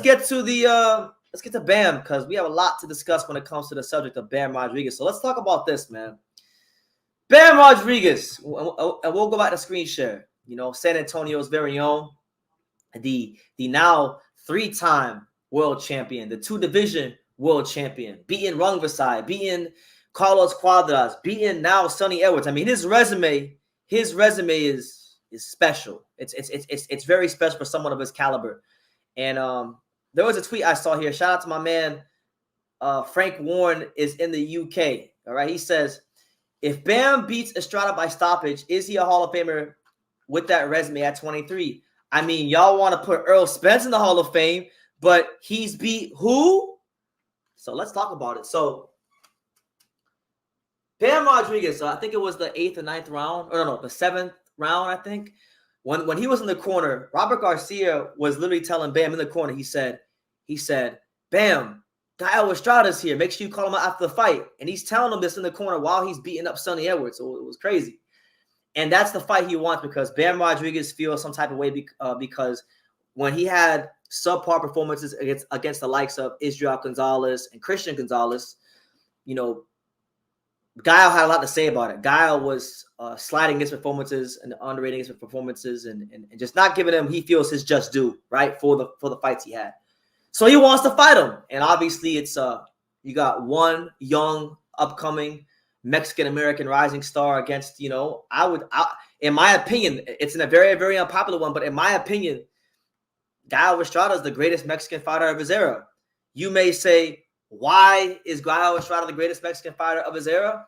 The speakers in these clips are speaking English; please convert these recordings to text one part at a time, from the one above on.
get to Bam, because we have a lot to discuss when it comes to the subject of Bam Rodriguez. So let's talk about this, man. Bam Rodriguez, and we'll go back to screen share. San Antonio's very own, the now 3-time world champion, the 2-division world champion, beating Rungviasi, beating Carlos Cuadras, beating now Sonny Edwards. I mean, his resume is special. It's very special for someone of his caliber. And there was a tweet I saw here. Shout out to my man Frank Warren is in the UK. All right, he says, if Bam beats Estrada by stoppage, is he a Hall of Famer with that resume at 23? I mean, y'all want to put Earl Spence in the Hall of Fame, but he's beat who? So let's talk about it. So Bam Rodriguez, I think it was the 8th or 9th round, or no, the 7th round, I think. When he was in the corner, Robert Garcia was literally telling Bam in the corner, he said, Bam, Gael Estrada's here. Make sure you call him out after the fight. And he's telling him this in the corner while he's beating up Sonny Edwards. So it was crazy. And that's the fight he wants, because Bam Rodriguez feels some type of way because when he had subpar performances against the likes of Israel Gonzalez and Christian Gonzalez, Gael had a lot to say about it. Gael was sliding his performances and underrating his performances and just not giving him, he feels, his just due, right, for the fights he had. So he wants to fight him. And obviously it's you got one young, upcoming Mexican-American rising star against, in my opinion, it's in a very, very unpopular one, but in my opinion, Gael Estrada is the greatest Mexican fighter of his era. You may say, why is Gael Estrada the greatest Mexican fighter of his era?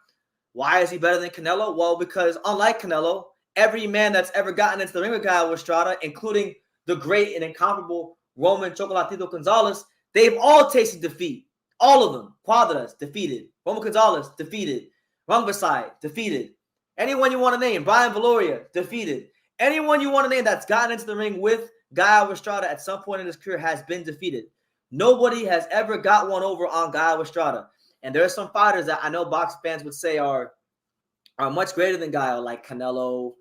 Why is he better than Canelo? Well, because unlike Canelo, every man that's ever gotten into the ring with Gael Estrada, including the great and incomparable Roman Chocolatito Gonzalez, they've all tasted defeat. All of them. Cuadras, defeated. Roman Gonzalez, defeated. Rungviasi, defeated. Anyone you want to name. Brian Valoria, defeated. Anyone you want to name that's gotten into the ring with Gael Estrada at some point in his career has been defeated. Nobody has ever got one over on Gael Estrada. And there are some fighters that I know box fans would say are much greater than Gael, like Canelo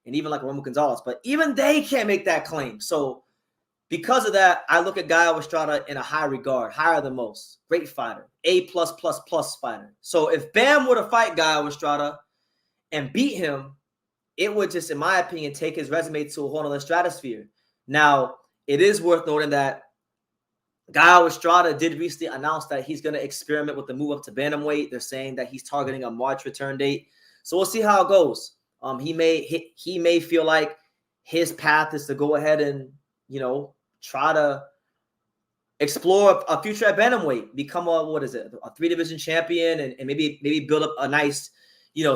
and even like Roman Gonzalez. But even they can't make that claim. So because of that, I look at Gael Estrada in a high regard, higher than most. Great fighter, A+++ fighter. So if Bam were to fight Gael Estrada and beat him, it would just, in my opinion, take his resume to a whole other stratosphere. Now, it is worth noting that Gael Estrada did recently announce that he's going to experiment with the move up to bantamweight. They're saying that he's targeting a March return date. So we'll see how it goes. He may feel like his path is to go ahead and, try to explore a future at bantamweight, become a 3-division champion, and maybe build up a nice,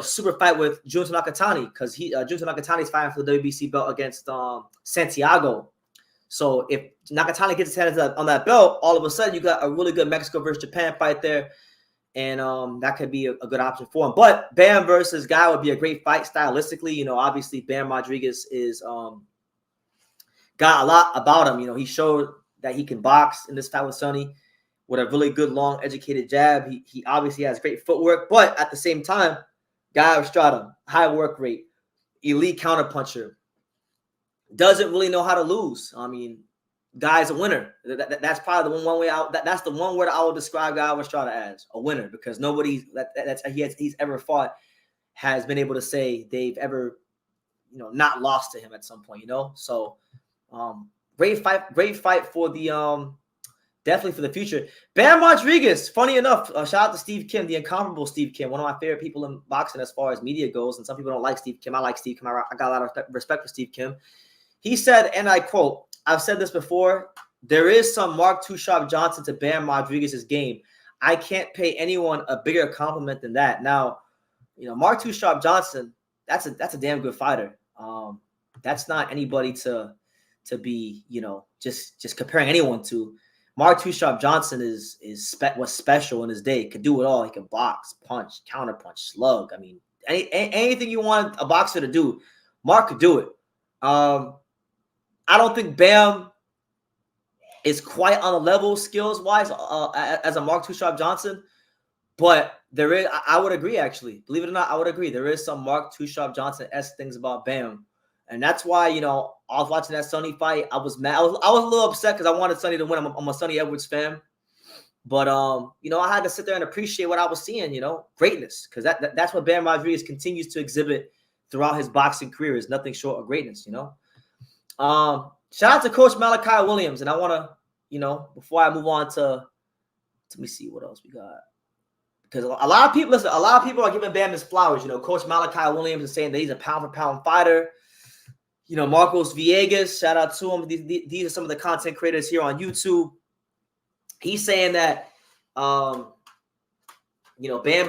super fight with Junto Nakatani, because Junto Nakatani is fighting for the WBC belt against Santiago. So if Nakatani gets his hands on that belt, all of a sudden you got a really good Mexico versus Japan fight there, and that could be a good option for him. But Bam versus Gael would be a great fight stylistically. Obviously Bam Rodriguez is got a lot about him. He showed that he can box in this fight with Sonny with a really good, long, educated jab. He obviously has great footwork, but at the same time, Gael Estrada, high work rate, elite counterpuncher, doesn't really know how to lose. I mean, guy's a winner. That's probably the one way out. That's the one word I would describe Gael Estrada as, a winner, because nobody he's ever fought has been able to say they've ever, not lost to him at some point. So. Great fight for the definitely for the future. Bam Rodriguez, funny enough, shout out to Steve Kim, the incomparable Steve Kim, one of my favorite people in boxing as far as media goes. And some people don't like Steve Kim. I like Steve Kim. I got a lot of respect for Steve Kim. He said, and I quote, "I've said this before, there is some Mark Too Sharp Johnson to Bam Rodriguez's game. I can't pay anyone a bigger compliment than that." Now, Mark Too Sharp Johnson, that's a damn good fighter. That's not anybody to be, just comparing anyone to. Mark Too Sharp Johnson was special in his day. Could do it all. He can box, punch, counterpunch, slug. I mean, anything you want a boxer to do, Mark could do it. I don't think Bam is quite on the level skills-wise as a Mark Too Sharp Johnson, but there is. I would agree, actually. Believe it or not, I would agree. There is some Mark Too Sharp Johnson-esque things about Bam And that's why, I was watching that Sonny fight. I was mad. I was a little upset because I wanted Sonny to win. I'm a Sonny Edwards fan. But, I had to sit there and appreciate what I was seeing, greatness. Because that's what Bam Rodriguez continues to exhibit throughout his boxing career, is nothing short of greatness, Shout out to Coach Malachi Williams. And I want to, before I move on to, let me see what else we got. Because a lot of people are giving Bam his flowers. Coach Malachi Williams is saying that he's a pound-for-pound fighter. Marcos Villegas, shout out to him. These are some of the content creators here on YouTube. He's saying that, Bam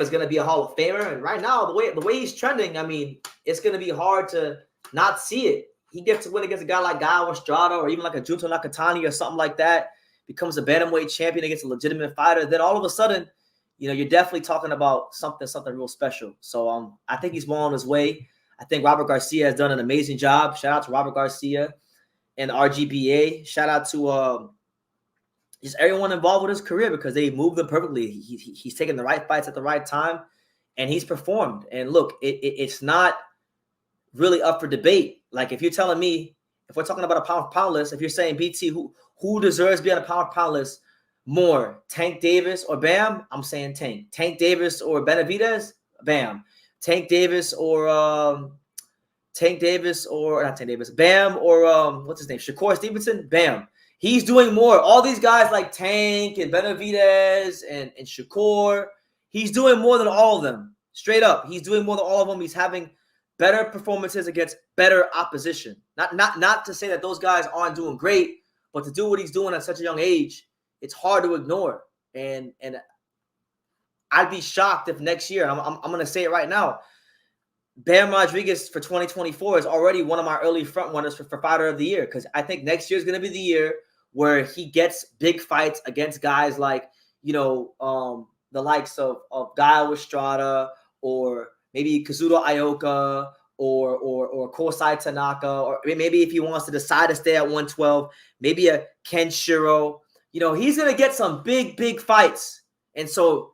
is going to be a Hall of Famer. And right now, the way he's trending, I mean, it's going to be hard to not see it. He gets to win against a guy like Guy Estrada or even like a Junto Nakatani or something like that. Becomes a bantamweight champion against a legitimate fighter. Then all of a sudden, you're definitely talking about something real special. So I think he's well on his way. I think Robert Garcia has done an amazing job. Shout out to Robert Garcia and RGBA. Shout out to just everyone involved with his career because they moved him perfectly. He's taken the right fights at the right time, and he's performed. And look, it's not really up for debate. Like if you're telling me, if we're talking about a pound-for-pound list, if you're saying BT, who deserves to be on a pound-for-pound list more, Tank Davis or Bam? I'm saying Tank. Tank Davis or Benavidez? Bam. Tank Davis or not Tank Davis, Bam or what's his name? Shakur Stevenson? Bam. He's doing more. All these guys like Tank and Benavidez and Shakur, he's doing more than all of them. Straight up. He's doing more than all of them. He's having better performances against better opposition. Not to say that those guys aren't doing great, but to do what he's doing at such a young age, it's hard to ignore. And I'd be shocked if next year, I'm going to say it right now, Bam Rodriguez for 2024 is already one of my early front runners for Fighter of the Year, because I think next year is going to be the year where he gets big fights against guys like, the likes of Guy Estrada or maybe Kazuto Ioka or Kosai Tanaka, or maybe if he wants to decide to stay at 112, maybe a Ken Shiro. He's going to get some big fights. And so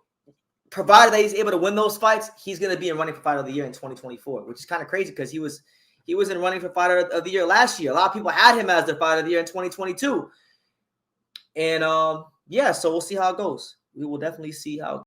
provided that he's able to win those fights, he's going to be in running for Fighter of the Year in 2024, which is kind of crazy because he was in running for Fighter of the Year last year. A lot of people had him as their Fighter of the Year in 2022. And, so we'll see how it goes. We will definitely see how